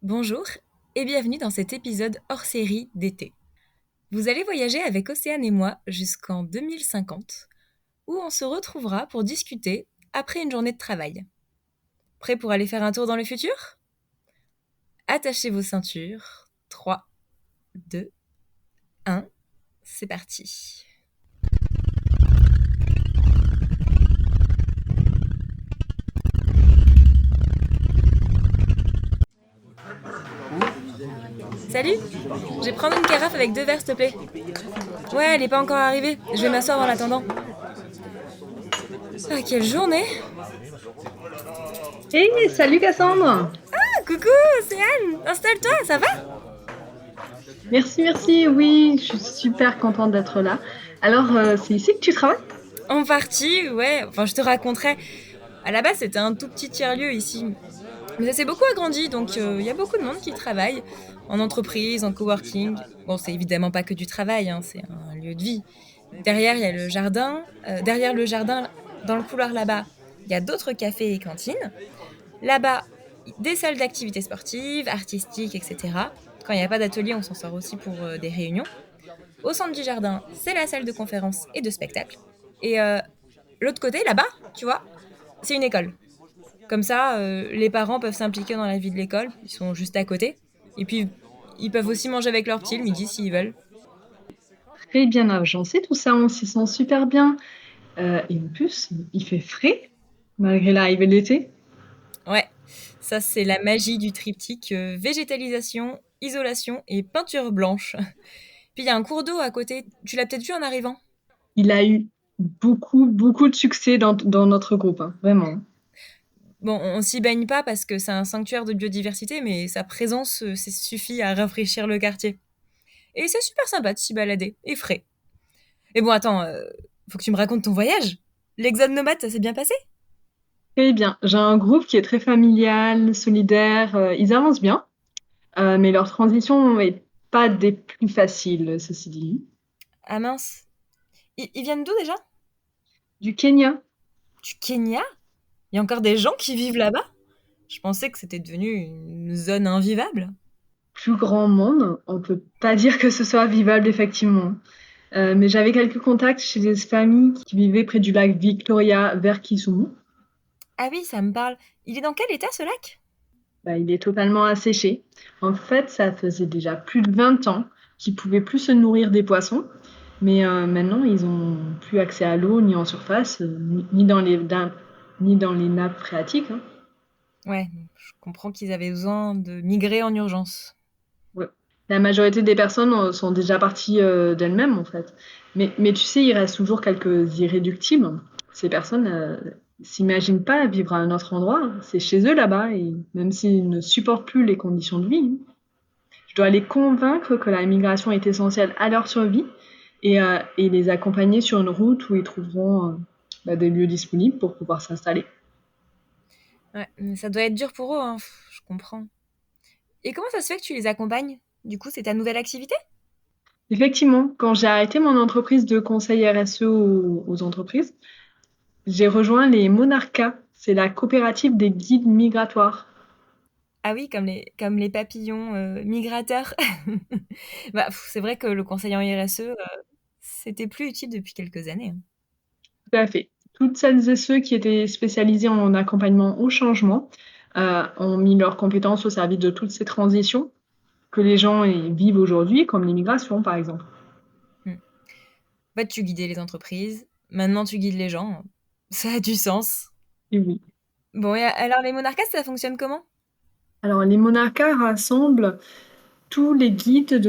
Bonjour et bienvenue dans cet épisode hors série d'été. Vous allez voyager avec Océane et moi jusqu'en 2050, où on se retrouvera pour discuter après une journée de travail. Prêt pour aller faire un tour dans le futur? Attachez vos ceintures. 3, 2, 1, c'est parti. Salut! Je vais prendre une carafe avec 2 verres s'il te plaît. Ouais, elle est pas encore arrivée. Je vais m'asseoir en l'attendant. Ah, quelle journée! Hey, salut Cassandre! Ah, coucou, Océane! Installe-toi, ça va? Merci, oui, je suis super contente d'être là. Alors, c'est ici que tu travailles? En partie, ouais. Enfin, je te raconterai. À la base, c'était un tout petit tiers-lieu ici. Mais ça s'est beaucoup agrandi, donc il y a beaucoup de monde qui travaille en entreprise, en coworking. Bon, c'est évidemment pas que du travail, hein, c'est un lieu de vie. Derrière, il y a le jardin. Derrière le jardin, dans le couloir là-bas, il y a d'autres cafés et cantines. Là-bas, des salles d'activités sportives, artistiques, etc. Quand il n'y a pas d'atelier, on s'en sort aussi pour des réunions. Au centre du jardin, c'est la salle de conférence et de spectacle. Et l'autre côté, là-bas, tu vois, c'est une école. Comme ça, les parents peuvent s'impliquer dans la vie de l'école. Ils sont juste à côté. Et puis, ils peuvent aussi manger avec leurs petits le midi s'ils veulent. Très bien agencé tout ça, on s'y sent super bien. Et en plus, il fait frais, malgré l'arrivée de l'été. Ouais, ça c'est la magie du triptyque végétalisation, isolation et peinture blanche. Puis il y a un cours d'eau à côté. Tu l'as peut-être vu en arrivant. Il a eu beaucoup de succès dans notre groupe, hein, vraiment. Bon, on s'y baigne pas parce que c'est un sanctuaire de biodiversité, mais sa présence ça suffit à rafraîchir le quartier. Et c'est super sympa de s'y balader, et frais. Et bon, attends, faut que tu me racontes ton voyage. L'exode nomade, ça s'est bien passé? Très bien, j'ai un groupe qui est très familial, solidaire, ils avancent bien, mais leur transition n'est pas des plus faciles, ceci dit. Ah mince. Ils viennent d'où déjà? Du Kenya. Du Kenya? Il y a encore des gens qui vivent là-bas? Je pensais que c'était devenu une zone invivable. Plus grand monde, on peut pas dire que ce soit vivable effectivement. Mais j'avais quelques contacts chez des familles qui vivaient près du lac Victoria vers Kisumu. Ah oui, ça me parle. Il est dans quel état ce lac? Bah, il est totalement asséché. En fait, ça faisait déjà plus de 20 ans qu'ils pouvaient plus se nourrir des poissons. Mais maintenant, ils ont plus accès à l'eau, ni en surface, ni dans les nappes phréatiques, hein. Ouais, je comprends qu'ils avaient besoin de migrer en urgence. Ouais. La majorité des personnes sont déjà parties d'elles-mêmes, en fait. Mais tu sais, il reste toujours quelques irréductibles. Ces personnes s'imaginent pas vivre à un autre endroit. C'est chez eux là-bas, et même s'ils ne supportent plus les conditions de vie, je dois les convaincre que la migration est essentielle à leur survie et les accompagner sur une route où ils trouveront des lieux disponibles pour pouvoir s'installer. Ouais, mais ça doit être dur pour eux, hein, je comprends. Et comment ça se fait que tu les accompagnes? Du coup, c'est ta nouvelle activité? Effectivement, quand j'ai arrêté mon entreprise de conseil RSE aux entreprises, j'ai rejoint les Monarcas, c'est la coopérative des guides migratoires. Ah oui, comme les papillons migrateurs. Bah, c'est vrai que le conseil en RSE, c'était plus utile depuis quelques années, hein. Tout à fait. Toutes celles et ceux qui étaient spécialisés en accompagnement au changement ont mis leurs compétences au service de toutes ces transitions que les gens vivent aujourd'hui, comme l'immigration par exemple. Mm. En fait, tu guidais les entreprises, maintenant tu guides les gens. Ça a du sens. Et oui. Bon, et alors les monarcas, ça fonctionne comment? Alors les Monarcas rassemblent tous les guides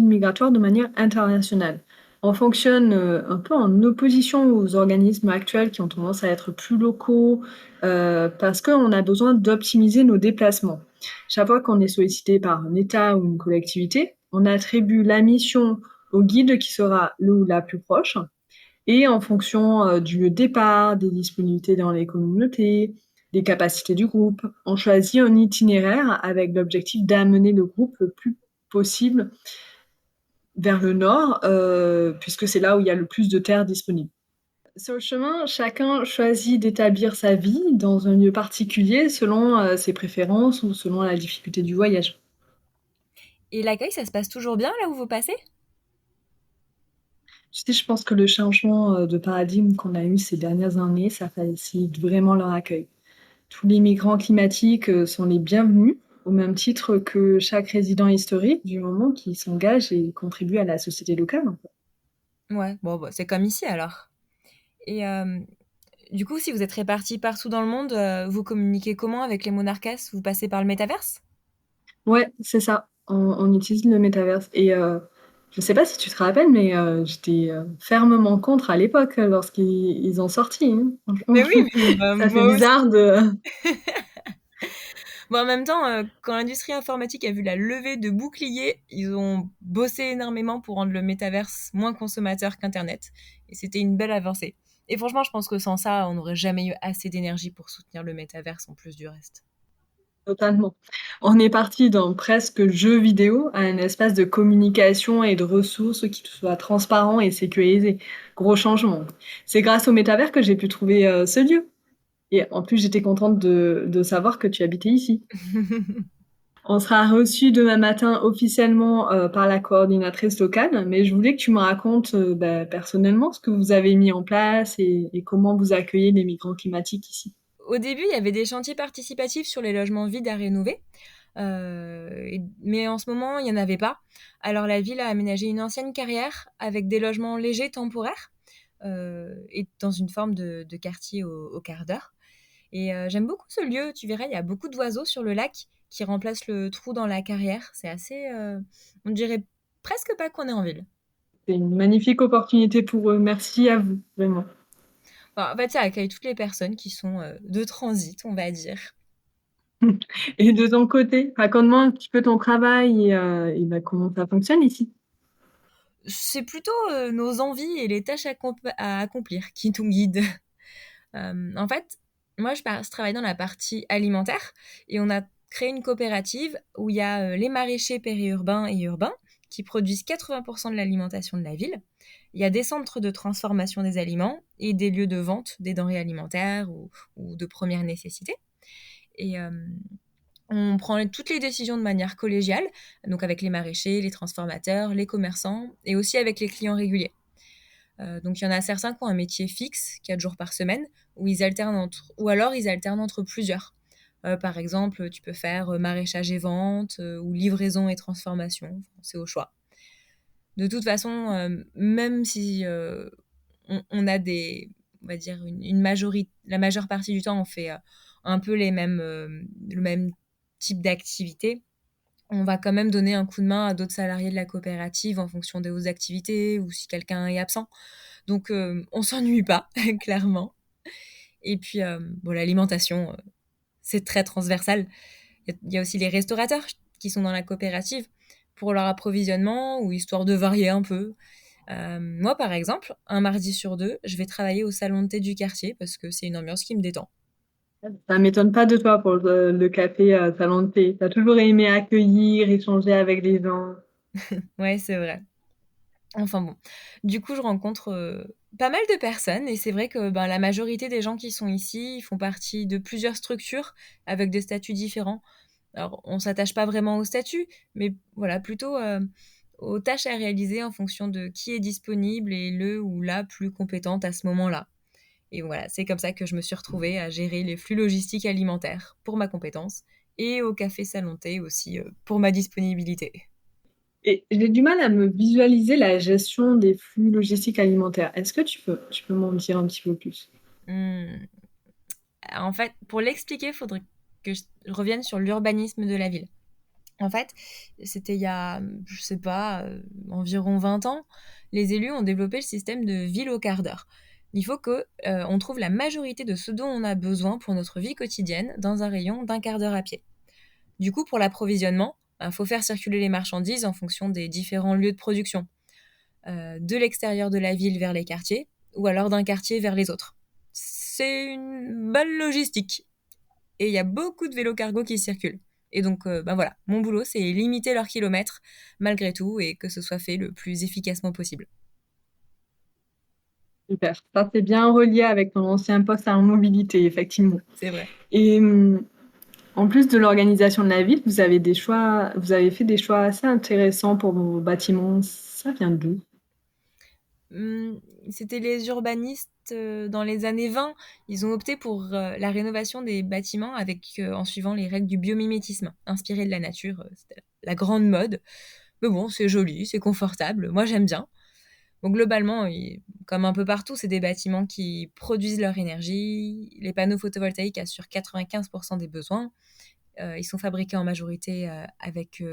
migratoires de manière internationale. On fonctionne un peu en opposition aux organismes actuels qui ont tendance à être plus locaux parce qu'on a besoin d'optimiser nos déplacements. Chaque fois qu'on est sollicité par un État ou une collectivité, on attribue la mission au guide qui sera le ou la plus proche et en fonction du lieu de départ, des disponibilités dans les communautés, des capacités du groupe, on choisit un itinéraire avec l'objectif d'amener le groupe le plus possible vers le nord, puisque c'est là où il y a le plus de terres disponibles. Sur le chemin, chacun choisit d'établir sa vie dans un lieu particulier selon, ses préférences ou selon la difficulté du voyage. Et l'accueil, ça se passe toujours bien là où vous passez? Tu sais, je pense que le changement, de paradigme qu'on a eu ces dernières années, ça facilite vraiment leur accueil. Tous les migrants climatiques, sont les bienvenus, au même titre que chaque résident historique, du moment qu'il s'engage et contribue à la société locale, en fait. Ouais, bon, bah, c'est comme ici alors. Et du coup, si vous êtes répartis partout dans le monde, vous communiquez comment avec les monarcas? Vous passez par le métaverse? Ouais, c'est ça. On utilise le métaverse et je sais pas si tu te rappelles, mais j'étais, fermement contre à l'époque, lorsqu'ils ont sorti, hein. Mais Franchement, oui, mais bah, ça fait moi aussi. bizarre de Bon, en même temps, quand l'industrie informatique a vu la levée de boucliers, ils ont bossé énormément pour rendre le métaverse moins consommateur qu'Internet. Et c'était une belle avancée. Et franchement, je pense que sans ça, on n'aurait jamais eu assez d'énergie pour soutenir le métaverse en plus du reste. totalement. On est parti d'un presque jeu vidéo à un espace de communication et de ressources qui soit transparent et sécurisé. Gros changement. C'est grâce au métavers que j'ai pu trouver, ce lieu et en plus, j'étais contente de savoir que tu habitais ici. On sera reçu demain matin officiellement, par la coordinatrice locale, mais je voulais que tu me racontes, personnellement ce que vous avez mis en place et comment vous accueillez les migrants climatiques ici. Au début, il y avait des chantiers participatifs sur les logements vides à rénover. Mais en ce moment, il n'y en avait pas. Alors la ville a aménagé une ancienne carrière avec des logements légers temporaires et dans une forme de quartier au quart d'heure. Et j'aime beaucoup ce lieu. Tu verrais, il y a beaucoup d'oiseaux sur le lac qui remplacent le trou dans la carrière. C'est assez... on dirait presque pas qu'on est en ville. C'est une magnifique opportunité pour eux. Merci à vous, vraiment. Enfin, en fait, ça accueille toutes les personnes qui sont de transit, on va dire. Et de ton côté, raconte-moi un petit peu ton travail et comment ça fonctionne ici? C'est plutôt nos envies et les tâches à accomplir qui nous guident. En fait, moi, je travaille dans la partie alimentaire et on a créé une coopérative où il y a les maraîchers périurbains et urbains qui produisent 80% de l'alimentation de la ville. Il y a des centres de transformation des aliments et des lieux de vente des denrées alimentaires ou de première nécessité. Et on prend toutes les décisions de manière collégiale, donc avec les maraîchers, les transformateurs, les commerçants et aussi avec les clients réguliers. Donc il y en a certains qui ont un métier fixe, 4 jours par semaine, ou alors ils alternent entre plusieurs. Par exemple, tu peux faire maraîchage et vente, ou livraison et transformation, enfin, c'est au choix. De toute façon, même si on a on va dire la majeure partie du temps, on fait un peu le même type d'activité, on va quand même donner un coup de main à d'autres salariés de la coopérative en fonction de vos activités ou si quelqu'un est absent. Donc, on s'ennuie pas, clairement. Et puis, bon, l'alimentation, c'est très transversal. Il y a aussi les restaurateurs qui sont dans la coopérative pour leur approvisionnement ou histoire de varier un peu. Moi, par exemple, un mardi sur deux, je vais travailler au salon de thé du quartier parce que c'est une ambiance qui me détend. Ça m'étonne pas de toi pour le café, talent de thé. Tu toujours aimé accueillir, échanger avec les gens. Ouais, c'est vrai. Enfin bon, du coup, je rencontre pas mal de personnes et c'est vrai que ben, la majorité des gens qui sont ici ils font partie de plusieurs structures avec des statuts différents. Alors, on s'attache pas vraiment au statut, mais voilà, plutôt aux tâches à réaliser en fonction de qui est disponible et le ou la plus compétente à ce moment-là. Et voilà, c'est comme ça que je me suis retrouvée à gérer les flux logistiques alimentaires pour ma compétence et au café salon thé aussi pour ma disponibilité. Et j'ai du mal à me visualiser la gestion des flux logistiques alimentaires. Est-ce que tu peux m'en dire un petit peu plus? Hmm. En fait, pour l'expliquer, il faudrait que je revienne sur l'urbanisme de la ville. En fait, c'était il y a, je sais pas, environ 20 ans, les élus ont développé le système de ville au quart d'heure. Il faut que on trouve la majorité de ce dont on a besoin pour notre vie quotidienne dans un rayon d'un quart d'heure à pied. Du coup, pour l'approvisionnement, il faut faire circuler les marchandises en fonction des différents lieux de production, de l'extérieur de la ville vers les quartiers, ou alors d'un quartier vers les autres. C'est une bonne logistique et il y a beaucoup de vélos cargo qui circulent. Et donc, ben voilà, mon boulot, c'est limiter leurs kilomètres malgré tout et que ce soit fait le plus efficacement possible. Super. Ça, c'est bien relié avec ton ancien poste en mobilité, effectivement. C'est vrai. Et en plus de l'organisation de la ville, vous avez fait des choix assez intéressants pour vos bâtiments. Ça vient d'où? Mmh, c'était les urbanistes, dans les années 20. Ils ont opté pour, la rénovation des bâtiments avec, en suivant les règles du biomimétisme, inspiré de la nature, c'était la grande mode. Mais bon, c'est joli, c'est confortable, moi j'aime bien. Donc globalement, comme un peu partout, c'est des bâtiments qui produisent leur énergie. Les panneaux photovoltaïques assurent 95% des besoins. Ils sont fabriqués en majorité avec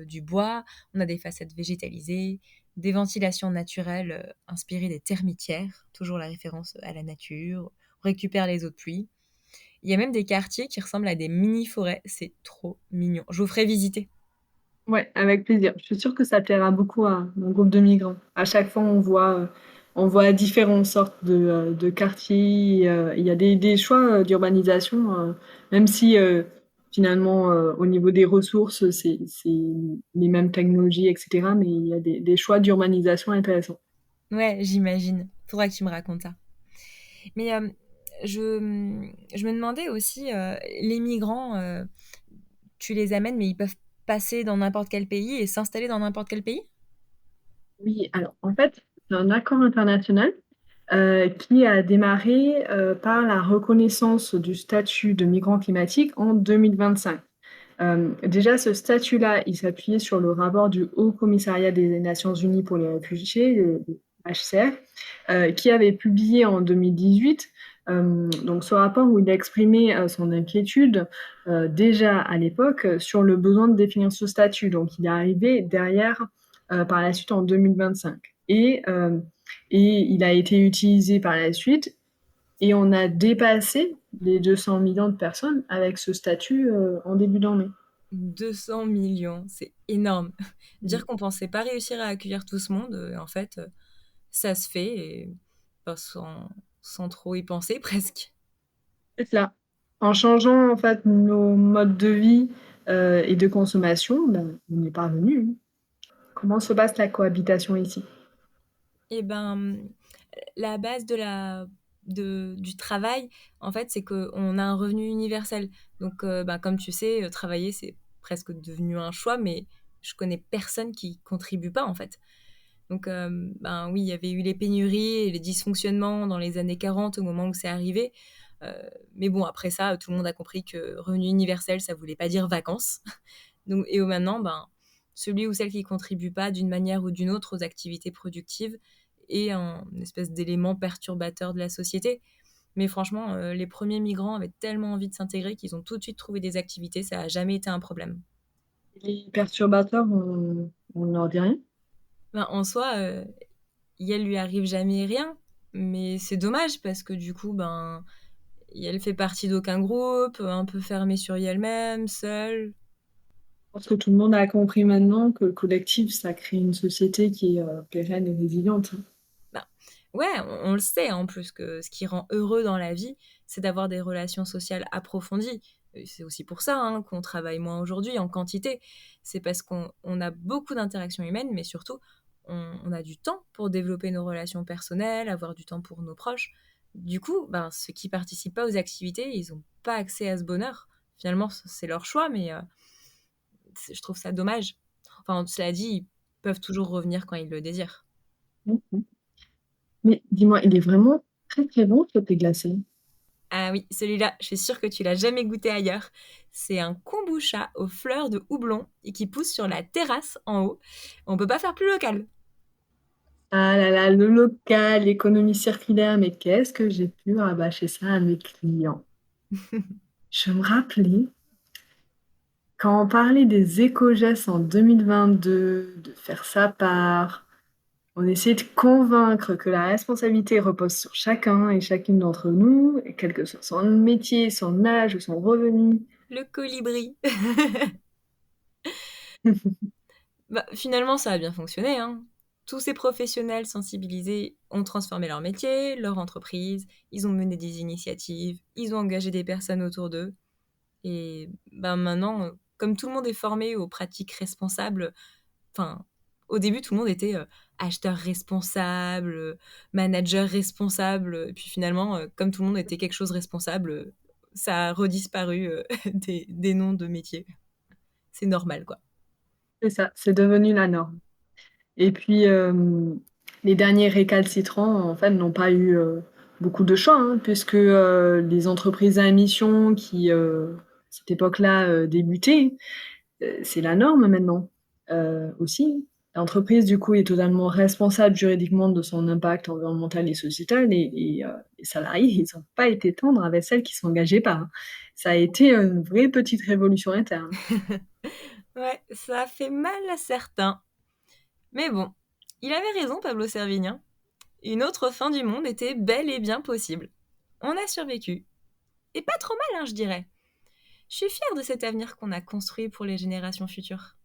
du bois. On a des façades végétalisées, des ventilations naturelles inspirées des termitières, toujours la référence à la nature. On récupère les eaux de pluie. Il y a même des quartiers qui ressemblent à des mini-forêts. C'est trop mignon. Je vous ferai visiter. Ouais, avec plaisir. Je suis sûre que ça plaira beaucoup à mon groupe de migrants. À chaque fois, on voit différentes sortes de quartiers. Il y a des choix d'urbanisation, même si finalement, au niveau des ressources, c'est les mêmes technologies, etc. Mais il y a des choix d'urbanisation intéressants. Ouais, j'imagine. Faudra que tu me racontes ça. Mais je me demandais aussi, les migrants, tu les amènes, mais ils peuvent passer dans n'importe quel pays et s'installer dans n'importe quel pays? Oui, alors en fait, c'est un accord international qui a démarré par la reconnaissance du statut de migrant climatique en 2025. Déjà, ce statut-là, il s'appuyait sur le rapport du Haut Commissariat des Nations Unies pour les réfugiés, le HCR, qui avait publié en 2018. Donc, ce rapport où il a exprimé son inquiétude déjà à l'époque sur le besoin de définir ce statut. Donc, il est arrivé derrière par la suite en 2025. Et il a été utilisé par la suite et on a dépassé les 200 millions de personnes avec ce statut en début d'année. 200 millions, c'est énorme. Dire qu'on pensait pas réussir à accueillir tout ce monde, en fait, ça se fait et bah, sans trop y penser presque. C'est cela. En changeant en fait nos modes de vie et de consommation, ben, on est parvenu. Hein. Comment se passe la cohabitation ici? Et ben, la base du travail, en fait, c'est qu'on a un revenu universel. Donc, ben, comme tu sais, travailler, c'est presque devenu un choix, mais je connais personne qui contribue pas, en fait. Donc, ben oui, il y avait eu les pénuries et les dysfonctionnements dans les années 40 au moment où c'est arrivé. Euh, mais bon, après ça, tout le monde a compris que revenu universel, ça voulait pas dire vacances. Donc, et maintenant, ben, celui ou celle qui contribue pas d'une manière ou d'une autre aux activités productives est une espèce d'élément perturbateur de la société. Mais franchement, les premiers migrants avaient tellement envie de s'intégrer qu'ils ont tout de suite trouvé des activités, ça a jamais été un problème. Les perturbateurs, on leur dit rien. Ben, en soi, Yel lui arrive jamais rien, mais c'est dommage parce que du coup, ben, Yel fait partie d'aucun groupe, un peu fermée sur elle-même, seule. Je pense que tout le monde a compris maintenant que le collectif, ça crée une société qui est pérenne et résiliente. Hein. Ben, ouais, on le sait en plus que ce qui rend heureux dans la vie, c'est d'avoir des relations sociales approfondies. Et c'est aussi pour ça hein, qu'on travaille moins aujourd'hui en quantité. C'est parce qu'on a beaucoup d'interactions humaines, mais surtout, on a du temps pour développer nos relations personnelles, avoir du temps pour nos proches. Du coup, ben, ceux qui participent pas aux activités, ils n'ont pas accès à ce bonheur. Finalement, c'est leur choix, mais je trouve ça dommage. Enfin, cela dit, ils peuvent toujours revenir quand ils le désirent. Mhm. Mais dis-moi, il est vraiment très très bon ce thé glacé. Ah oui, celui-là, je suis sûre que tu l'as jamais goûté ailleurs. C'est un kombucha aux fleurs de houblon et qui pousse sur la terrasse en haut. On peut pas faire plus local. Ah là là, le local, l'économie circulaire, mais qu'est-ce que j'ai pu rabâcher ça à mes clients? Je me rappelais quand on parlait des éco-gestes en 2022, de faire sa part, on essayait de convaincre que la responsabilité repose sur chacun et chacune d'entre nous, et quel que soit son métier, son âge ou son revenu. Le colibri. Bah, finalement, ça a bien fonctionné, hein. Tous ces professionnels sensibilisés ont transformé leur métier, leur entreprise, ils ont mené des initiatives, ils ont engagé des personnes autour d'eux. Et ben maintenant, comme tout le monde est formé aux pratiques responsables, enfin, Au début, tout le monde était acheteur responsable, manager responsable. Et puis finalement, comme tout le monde était quelque chose responsable, ça a redisparu des noms de métiers. C'est normal, quoi. C'est ça, c'est devenu la norme. Et puis, les derniers récalcitrants, en fait, n'ont pas eu, beaucoup de choix, hein, puisque, les entreprises à émission qui, à cette époque-là, débutaient, c'est la norme maintenant, aussi. L'entreprise, du coup, est totalement responsable juridiquement de son impact environnemental et sociétal et les salariés, ils ont pas été tendres avec celles qui s'engageaient pas, hein. Ça a été une vraie petite révolution interne. Ouais, ça a fait mal à certains. Mais bon, il avait raison, Pablo Servigne, hein. Une autre fin du monde était bel et bien possible. On a survécu. Et pas trop mal, hein, je dirais. Je suis fière de cet avenir qu'on a construit pour les générations futures.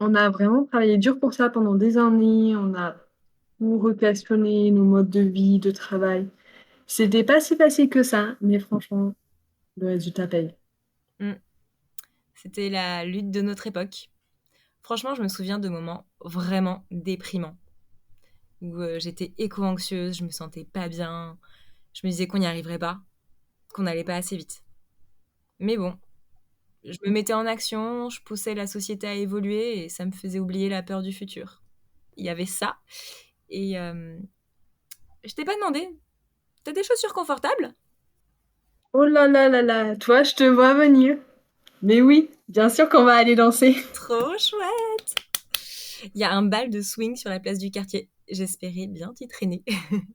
On a vraiment travaillé dur pour ça pendant des années, on a tout re-questionné, nos modes de vie, de travail. C'était pas si facile que ça, mais franchement, le résultat paye. Mm. C'était la lutte de notre époque. Franchement, je me souviens de moments vraiment déprimants, où j'étais éco-anxieuse, je me sentais pas bien, je me disais qu'on n'y arriverait pas, qu'on n'allait pas assez vite. Mais bon, je me mettais en action, je poussais la société à évoluer et ça me faisait oublier la peur du futur. Il y avait ça. Et je t'ai pas demandé, t'as des chaussures confortables? Oh là là là là, toi, je te vois venir. Mais oui, bien sûr qu'on va aller danser. Trop chouette! Il y a un bal de swing sur la place du quartier. J'espérais bien t'y traîner.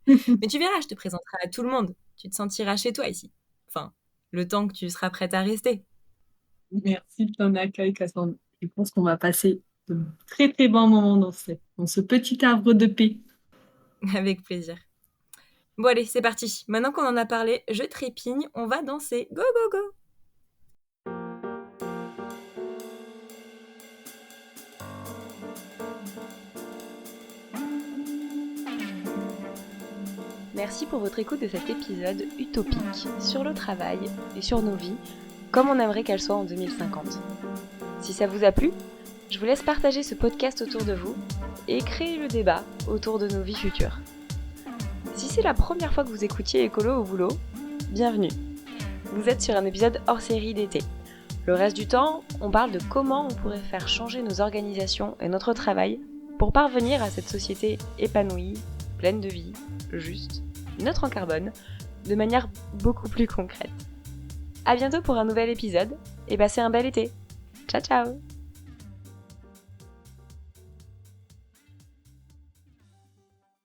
Mais tu verras, je te présenterai à tout le monde. Tu te sentiras chez toi ici. Enfin, le temps que tu seras prête à rester. Merci de ton accueil, Cassandre. Je pense qu'on va passer de très très bons moments dans ce petit arbre de paix. Avec plaisir. Bon allez, c'est parti. Maintenant qu'on en a parlé, je trépigne, on va danser. Go go go! Merci pour votre écoute de cet épisode utopique sur le travail et sur nos vies, comme on aimerait qu'elles soient en 2050. Si ça vous a plu, je vous laisse partager ce podcast autour de vous et créer le débat autour de nos vies futures. Si c'est la première fois que vous écoutiez Écolo au boulot, bienvenue. Vous êtes sur un épisode hors série d'été. Le reste du temps, on parle de comment on pourrait faire changer nos organisations et notre travail pour parvenir à cette société épanouie, pleine de vie, juste, neutre en carbone, de manière beaucoup plus concrète. À bientôt pour un nouvel épisode et passez un bel été. Ciao ciao!